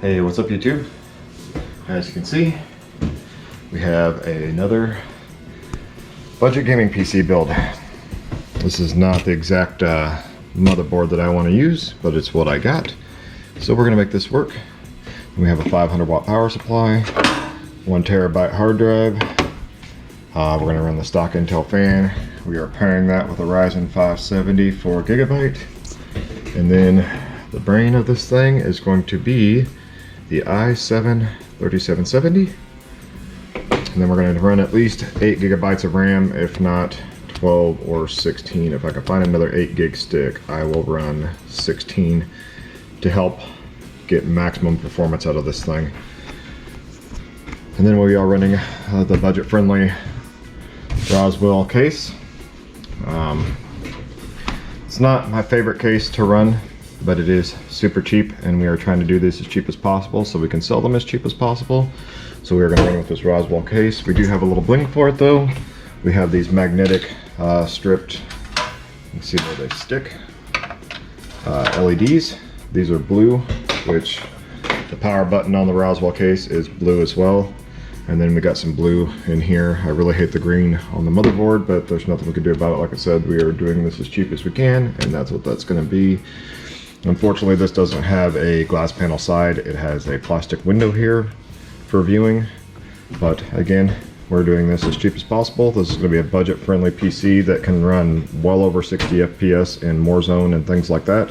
Hey, what's up YouTube? As you can see, we have another budget gaming PC build. This is not the exact motherboard that I want to use, but it's what I got. So we're gonna make this work. We have a 500 watt power supply, 1 terabyte hard drive. We're gonna run the stock Intel fan. We are pairing that with a Ryzen 570 4 gigabyte. And then the brain of this thing is going to be the i7 3770. And then we're going to run at least 8 gigabytes of RAM, if not 12 or 16. If I can find another 8 gig stick, I will run 16 to help get maximum performance out of this thing. And then we are running the budget friendly Rosewill case. It's not my favorite case to run, but it is super cheap, and we are trying to do this as cheap as possible so we can sell them as cheap as possible. So we are going to run with this Rosewill case. We do have a little bling for it though. We have these magnetic stripped, you can see where they stick, LEDs. These are blue, which the power button on the Rosewill case is blue as well. And then we got some blue in here. I really hate the green on the motherboard, but there's nothing we can do about it. Like I said, we are doing this as cheap as we can, and that's what that's going to be. Unfortunately, this doesn't have a glass panel side. It has a plastic window here for viewing. But again, we're doing this as cheap as possible. This is going to be a budget-friendly PC that can run well over 60 FPS in Warzone and things like that.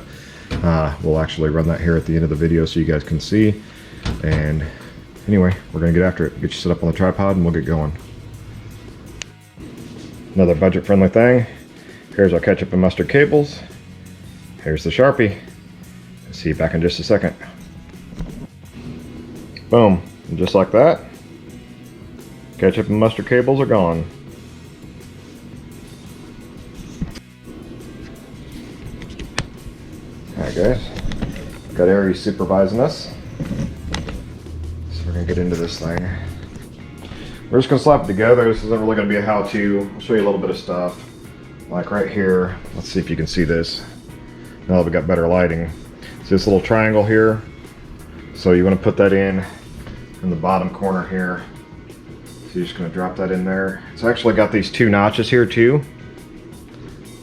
We'll actually run that here at the end of the video so you guys can see. And anyway, we're going to get after it. Get you set up on the tripod and we'll get going. Another budget-friendly thing. Here's our ketchup and mustard cables. Here's the Sharpie. See you back in just a second. Boom. And just like that, ketchup and mustard cables are gone. Alright guys, got Aries supervising us. So we're going to get into this thing. We're just going to slap it together. This isn't really going to be a how-to. I'll show you a little bit of stuff. Like right here, let's see if you can see this. Now that we got better lighting. See this little triangle here? So you want to put that in the bottom corner here. So you're just going to drop that in there. It's actually got these 2 notches here too.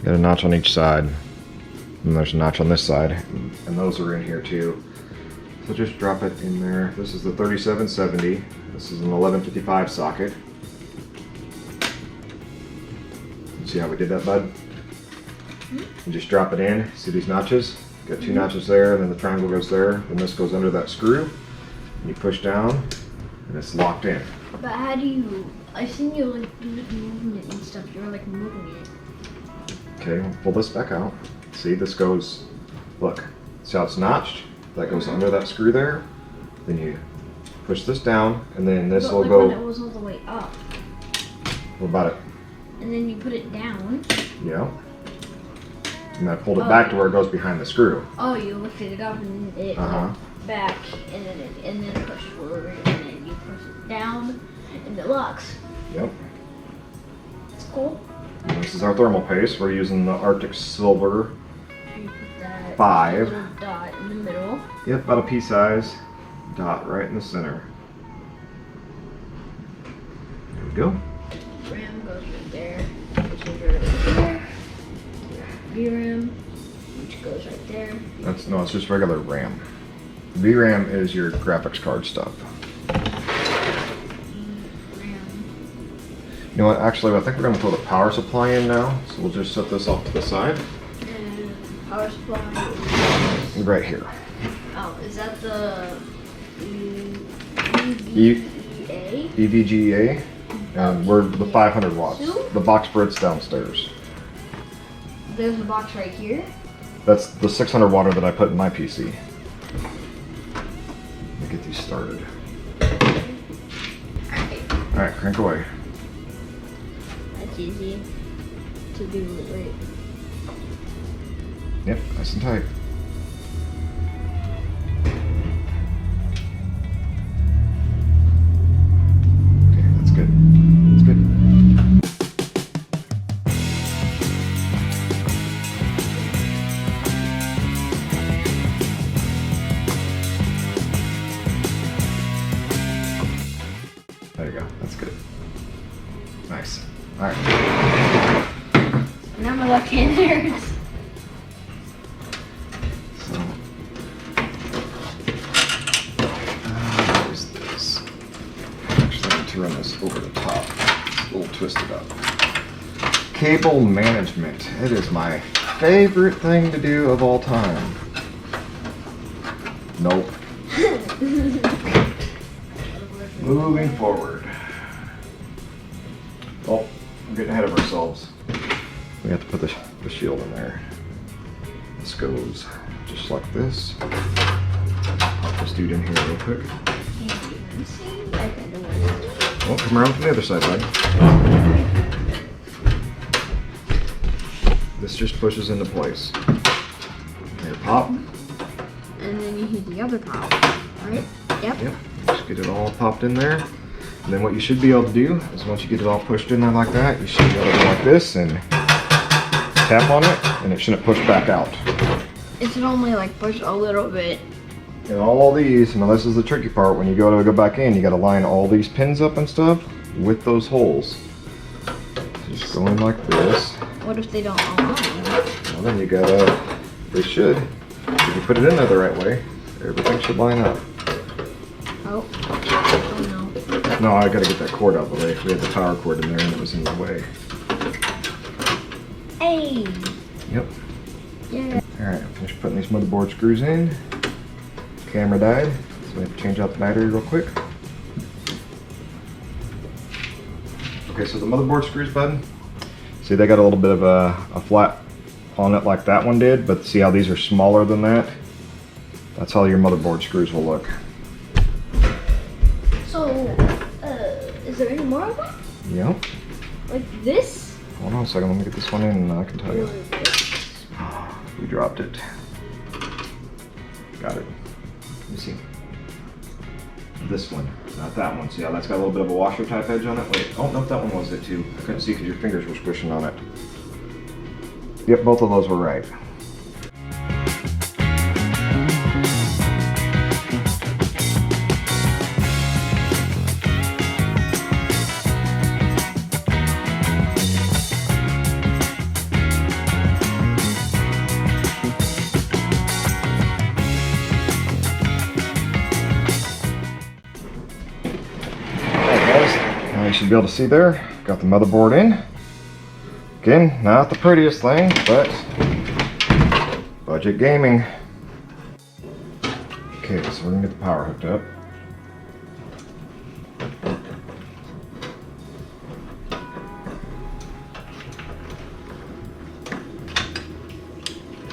Got a notch on each side. And there's a notch on this side. And those are in here too. So just drop it in there. This is the 3770. This is an 1155 socket. See how we did that, bud? And just drop it in. See these notches? Got 2 notches there, and then the triangle goes there, and this goes under that screw. And you push down, and it's locked in. But how do you? I seen you like do the movement and stuff. You're like moving it. Okay, we'll pull this back out. See, this goes. Look, see how it's notched? That goes under that screw there. Then you push this down, and then this will go. When it was all the way up. What about it? And then you put it down. Yeah. And I pulled it back to where it goes behind the screw. Oh, you lifted it up and it went back, and then pushed forward, and then you push it down, and it locks. Yep. It's cool. And this is our thermal paste. We're using the Arctic Silver You put that 5. little dot in the middle. Yep, about a pea size dot right in the center. There we go. RAM goes right there. Which goes right there. VRAM, which goes right there. No, it's just regular RAM. VRAM is your graphics card stuff. RAM. You know what? Actually, I think we're going to throw the power supply in now. So we'll just set this off to the side. And power supply. Right here. Oh, is that the EVGA? EVGA. And we're the 500 watts. The box Brits downstairs. There's a box right here. That's the 600 watt that I put in my PC. Let me get these started. Alright, crank away. That's easy to do, right? Yep, nice and tight. Okay, that's good. That's good. Alright. Now my left hand hurts. So, what is this? Actually, I need to run this over the top. It's a little twisted up. Cable management. It is my favorite thing to do of all time. Nope. Moving forward. Oh, we're getting ahead of ourselves. We have to put the shield in there. This goes just like this. Pop this dude in here real quick. Oh, come around from the other side, bud. This just pushes into place. Here, pop. And then you hit the other pop, right? Yep. Yep. Just get it all popped in there. And then what you should be able to do is once you get it all pushed in there like that, you should be able to go like this and tap on it, and it shouldn't push back out. It should only like push a little bit. And all these, and this is the tricky part, when you go back in, you got to line all these pins up and stuff with those holes. Just going like this. What if they don't align? Well, then you gotta, they should, if you put it in there the right way, everything should line up. Oh. Oh no. No, I gotta get that cord out of the way. We had the power cord in there and it was in the way. Hey! Yep. Yeah. Alright, finished putting these motherboard screws in. Camera died, so we have to change out the battery real quick. Okay, so the motherboard screws, bud. See, they got a little bit of a flat on it like that one did, but see how these are smaller than that? That's how your motherboard screws will look. So, is there any more of them? Yep. Like this? Hold on a second, let me get this one in and I can tell you. We dropped it. Got it. Let me see. This one, not that one. See how that's got a little bit of a washer type edge on it? Wait, oh no, that one was it too. I couldn't see because your fingers were squishing on it. Yep, both of those were right. Now you should be able to see there, got the motherboard in. Again, not the prettiest thing, but budget gaming. Okay, so we're gonna get the power hooked up.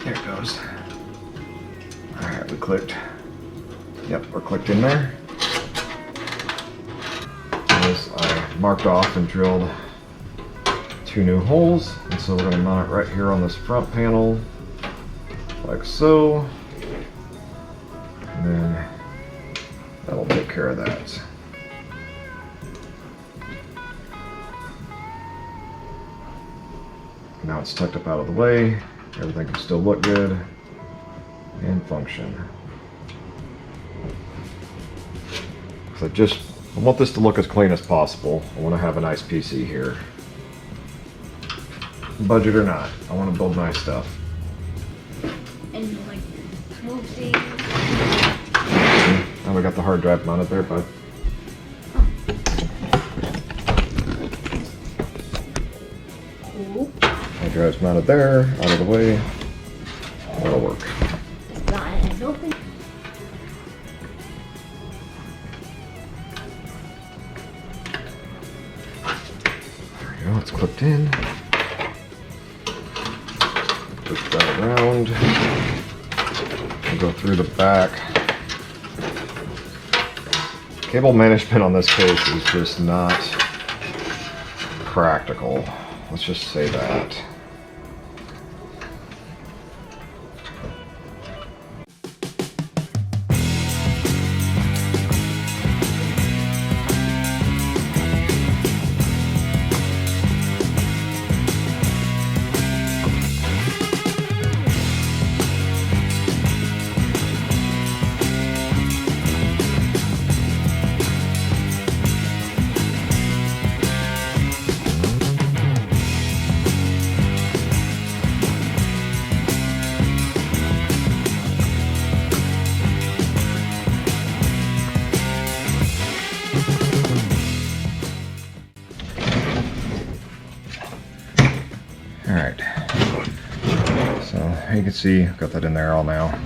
There it goes. Alright, we clicked. Yep, we're clicked in there. I marked off and drilled 2 new holes, and so we're going to mount it right here on this front panel like so, and then that'll take care of that. Now it's tucked up out of the way, everything can still look good and function. So I want this to look as clean as possible. I want to have a nice PC here. Budget or not, I want to build nice stuff. And like move things. Now we got the hard drive mounted there, bud. Cool. Hard drive's mounted there, out of the way. That'll work. I don't think. It's clipped in. Twist that around. We'll go through the back. Cable management on this case is just not practical. Let's just say that. So you can see, I've got that in there all now.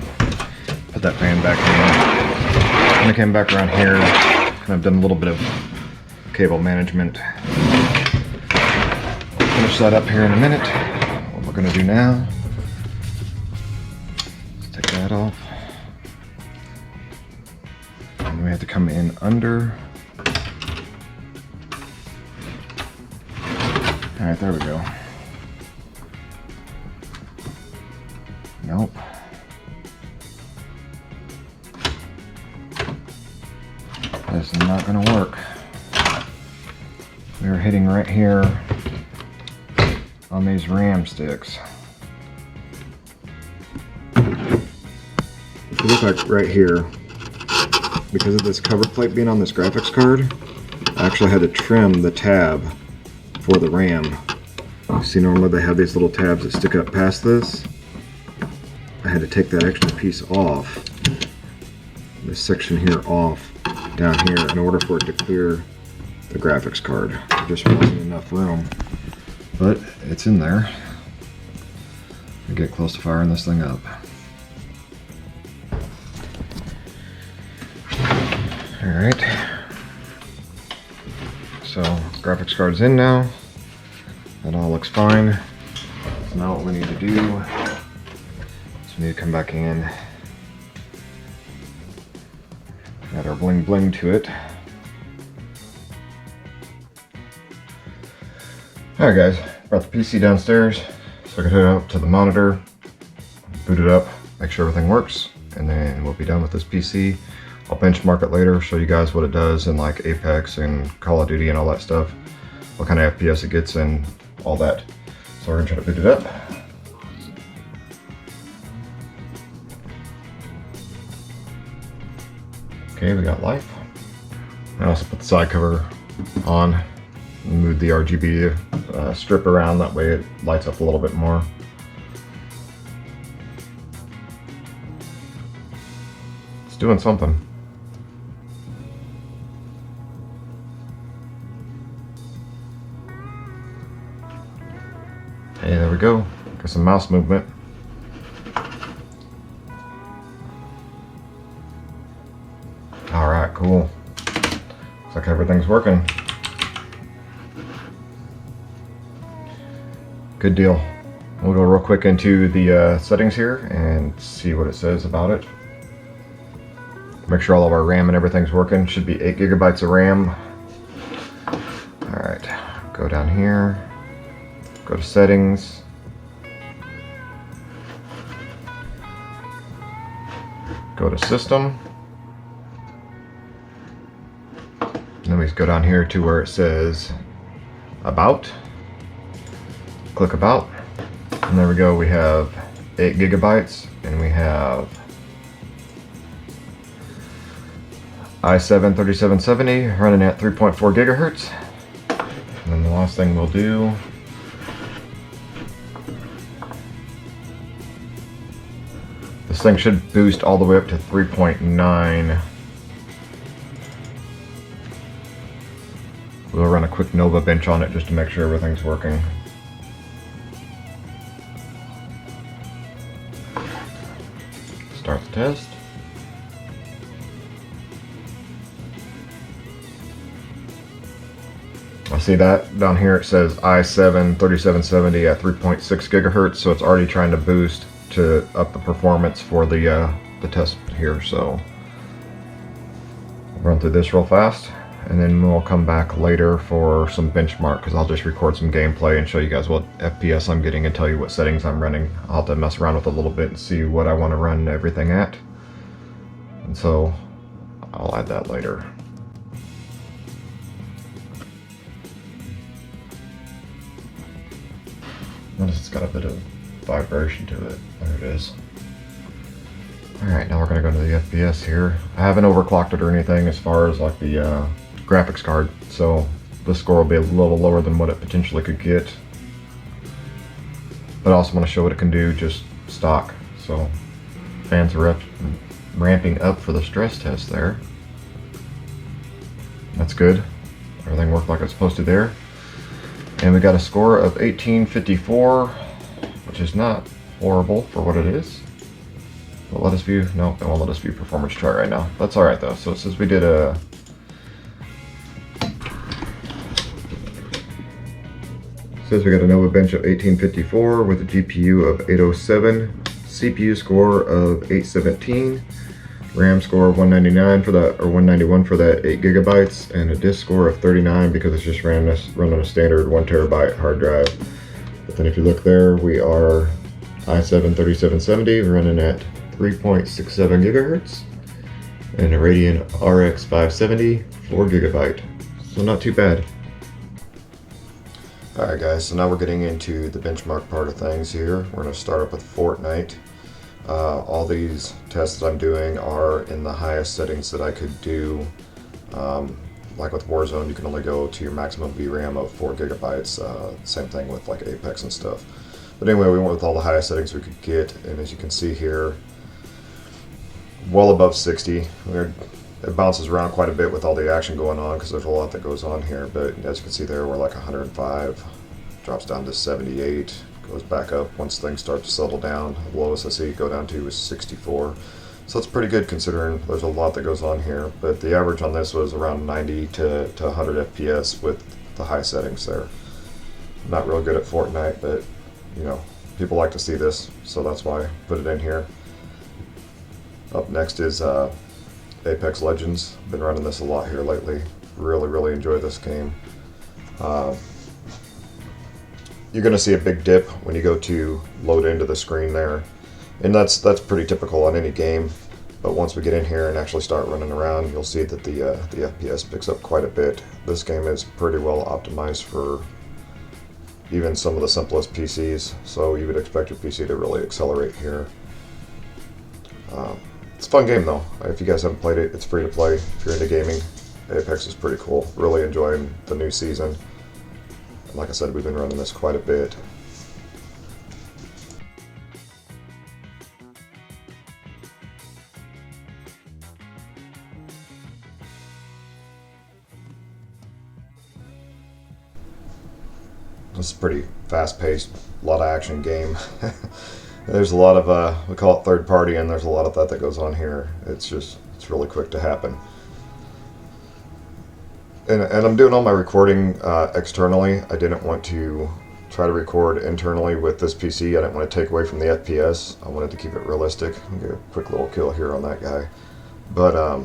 Put that fan back in. And I came back around here and I've done a little bit of cable management. Finish that up here in a minute. What we're gonna do now, let's take that off. And we have to come in under. All right, there we go. Nope. This is not going to work. We are hitting right here on these RAM sticks. If you look like right here, because of this cover plate being on this graphics card, I actually had to trim the tab for the RAM. See, normally they have these little tabs that stick up past this. I had to take that extra piece off, this section here off, down here, in order for it to clear the graphics card. There just wasn't enough room, but it's in there. I get close to firing this thing up. All right. So graphics card's in now. That all looks fine. So now what we need to do is we need to come back in, add our bling bling to it. Alright guys, brought the PC downstairs so I can hook it up to the monitor, boot it up, make sure everything works, and then we'll be done with this PC. I'll benchmark it later, show you guys what it does in like Apex and Call of Duty and all that stuff, what kind of FPS it gets and all that. So we're gonna try to boot it up. Okay, we got life. I also put the side cover on and move the RGB strip around, that way it lights up a little bit more. It's doing something. Hey, there we go. Got some mouse movement. Alright, cool. Looks like everything's working. Good deal. We'll go real quick into the settings here and see what it says about it. Make sure all of our RAM and everything's working. Should be 8 gigabytes of RAM. Alright, go down here. Go to settings. Go to system. And then we go down here to where it says about. Click about. And there we go. We have 8 gigabytes and we have i7 3770 running at 3.4 gigahertz. And then the last thing we'll do, this thing should boost all the way up to 3.9. We'll run a quick Nova bench on it just to make sure everything's working. Start the test. I see that down here it says i7 3770 at 3.6 gigahertz, so it's already trying to boost to up the performance for the test here. So I'll run through this real fast and then we'll come back later for some benchmark, because I'll just record some gameplay and show you guys what FPS I'm getting and tell you what settings I'm running. I'll have to mess around with it a little bit and see what I want to run everything at, and so I'll add that later. Notice it's got a bit of vibration to it. There it is. Alright, now we're going to go to the FPS here. I haven't overclocked it or anything as far as like the graphics card, so the score will be a little lower than what it potentially could get. But I also want to show what it can do just stock. So fans are ramping up for the stress test there. That's good. Everything worked like it's supposed to there. And we got a score of 1854, which is not horrible for what it is. But let us view, no, it won't let us view performance chart right now. That's alright though. So it says we did a, says we got a Nova bench of 1854 with a GPU of 807, CPU score of 817, RAM score of 199 for that, or 191 for that 8 gigabytes, and a disk score of 39 because it's just running a standard 1 terabyte hard drive. But then if you look there, we are i7 3770 running at 3.67 gigahertz, and a Radeon RX 570 4 gigabyte. So not too bad. Alright guys, so now we're getting into the benchmark part of things here. We're going to start up with Fortnite. All these tests that I'm doing are in the highest settings that I could do. Like with Warzone, you can only go to your maximum VRAM of 4 gigabytes. Same thing with like Apex and stuff. But anyway, we went with all the highest settings we could get, and as you can see here, well above 60. It bounces around quite a bit with all the action going on because there's a lot that goes on here, but as you can see there, we're like 105, drops down to 78, goes back up once things start to settle down. The lowest I see go down to is 64. So it's pretty good considering there's a lot that goes on here, but the average on this was around 90 to 100 FPS with the high settings there. Not real good at Fortnite, but you know, people like to see this, so that's why I put it in here. Up next is Apex Legends. Been running this a lot here lately. Really enjoy this game. You're going to see a big dip when you go to load into the screen there, and that's pretty typical on any game. But once we get in here and actually start running around, you'll see that the FPS picks up quite a bit. This game is pretty well optimized for even some of the simplest PCs, so you would expect your PC to really accelerate here. It's a fun game though. If you guys haven't played it, it's free to play. If you're into gaming, Apex is pretty cool. Really enjoying the new season. And like I said, we've been running this quite a bit. This is pretty fast-paced, a lot of action game. There's a lot of, we call it third party, and there's a lot of that goes on here. It's really quick to happen. And I'm doing all my recording externally. I didn't want to try to record internally with this PC. I didn't want to take away from the FPS. I wanted to keep it realistic. Get a quick little kill here on that guy. But,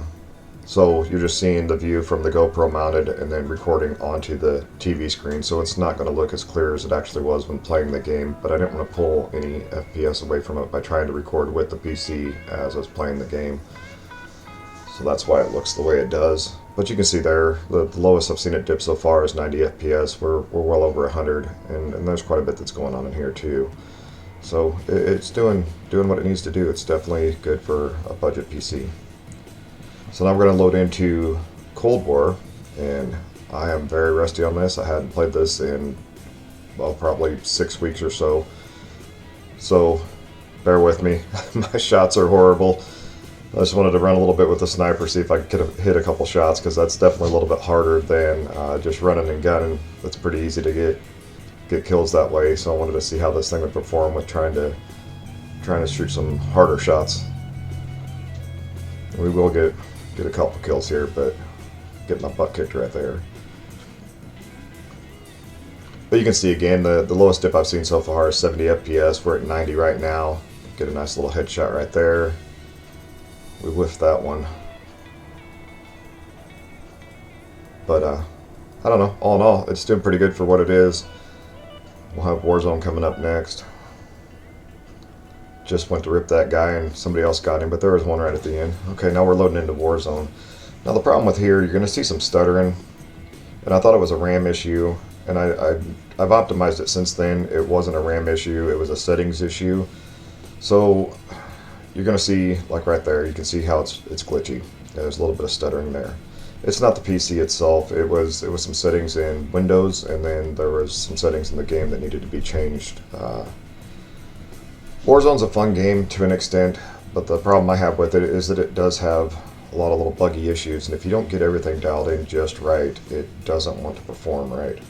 so you're just seeing the view from the GoPro mounted and then recording onto the TV screen, so it's not going to look as clear as it actually was when playing the game, but I didn't want to pull any FPS away from it by trying to record with the PC as I was playing the game. So that's why it looks the way it does. But you can see there, the lowest I've seen it dip so far is 90 FPS. We're well over 100, and there's quite a bit that's going on in here too. So it's doing what it needs to do. It's definitely good for a budget PC. So now we're going to load into Cold War, and I am very rusty on this. I hadn't played this in, well, probably 6 weeks or so. So bear with me. My shots are horrible. I just wanted to run a little bit with the sniper, see if I could hit a couple shots, because that's definitely a little bit harder than just running and gunning. It's pretty easy to get kills that way. So I wanted to see how this thing would perform with trying to shoot some harder shots. We will get a couple kills here, but getting my butt kicked right there. But you can see again, the lowest dip I've seen so far is 70 FPS. We're at 90 right now. Get a nice little headshot right there. We whiffed that one. But I don't know, all in all, it's doing pretty good for what it is. We'll have Warzone coming up next. Just went to rip that guy and somebody else got him, but there was one right at the end. Okay, now we're loading into Warzone. Now the problem with here, you're going to see some stuttering, and I thought it was a RAM issue, and I've optimized it since then. It wasn't a RAM issue, it was a settings issue. So you're going to see, like right there, you can see how it's glitchy. There's a little bit of stuttering there. It's not the PC itself, it was some settings in Windows, and then there was some settings in the game that needed to be changed. Warzone's a fun game to an extent, but the problem I have with it is that it does have a lot of little buggy issues, and if you don't get everything dialed in just right, it doesn't want to perform right.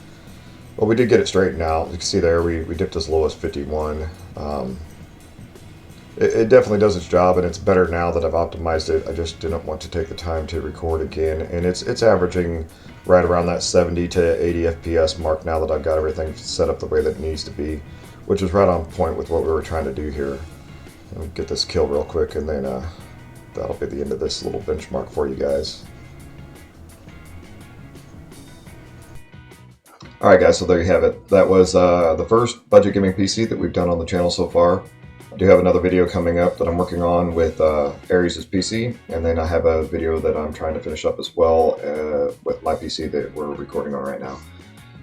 But we did get it straightened out. You can see there, we dipped as low as 51. it definitely does its job, and it's better now that I've optimized it. I just didn't want to take the time to record again, and it's averaging right around that 70 to 80 FPS mark now that I've got everything set up the way that it needs to be, which is right on point with what we were trying to do here. I'll get this kill real quick, and then that'll be the end of this little benchmark for you guys. Alright guys, so there you have it. That was the first budget gaming PC that we've done on the channel so far. I do have another video coming up that I'm working on with Aries' PC, and then I have a video that I'm trying to finish up as well with my PC that we're recording on right now.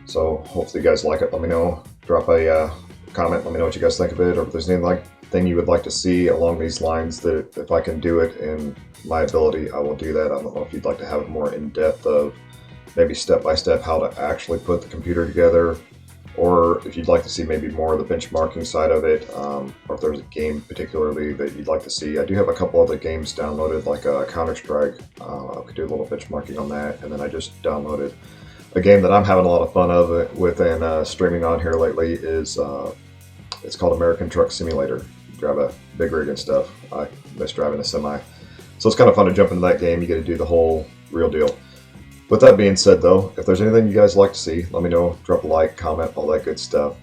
So hopefully you guys like it. Let me know. Drop a comment. Let me know what you guys think of it, or if there's anything you would like to see along these lines, that if I can do it in my ability, I will do that. I don't know if you'd like to have it more in depth of maybe step by step how to actually put the computer together, or if you'd like to see maybe more of the benchmarking side of it, or if there's a game particularly that you'd like to see. I do have a couple other games downloaded, like Counter-Strike. I could do a little benchmarking on that, and then I just downloaded a game that I'm having a lot of fun of within streaming on here lately. Is it's called American Truck Simulator. You drive a big rig and stuff. I miss driving a semi, so it's kind of fun to jump into that game. You get to do the whole real deal. With that being said, though, if there's anything you guys like to see, let me know. Drop a like, comment, all that good stuff.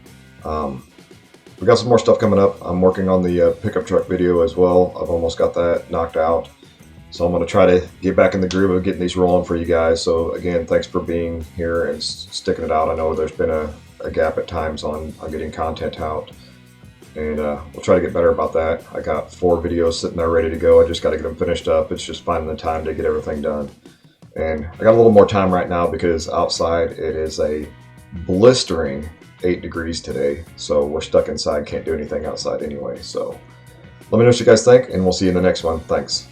We got some more stuff coming up. I'm working on the pickup truck video as well. I've almost got that knocked out. So I'm going to try to get back in the groove of getting these rolling for you guys. So again, thanks for being here and sticking it out. I know there's been a gap at times on getting content out. And we'll try to get better about that. I got 4 videos sitting there ready to go. I just got to get them finished up. It's just finding the time to get everything done. And I got a little more time right now because outside it is a blistering 8 degrees today. So we're stuck inside, can't do anything outside anyway. So let me know what you guys think, and we'll see you in the next one. Thanks.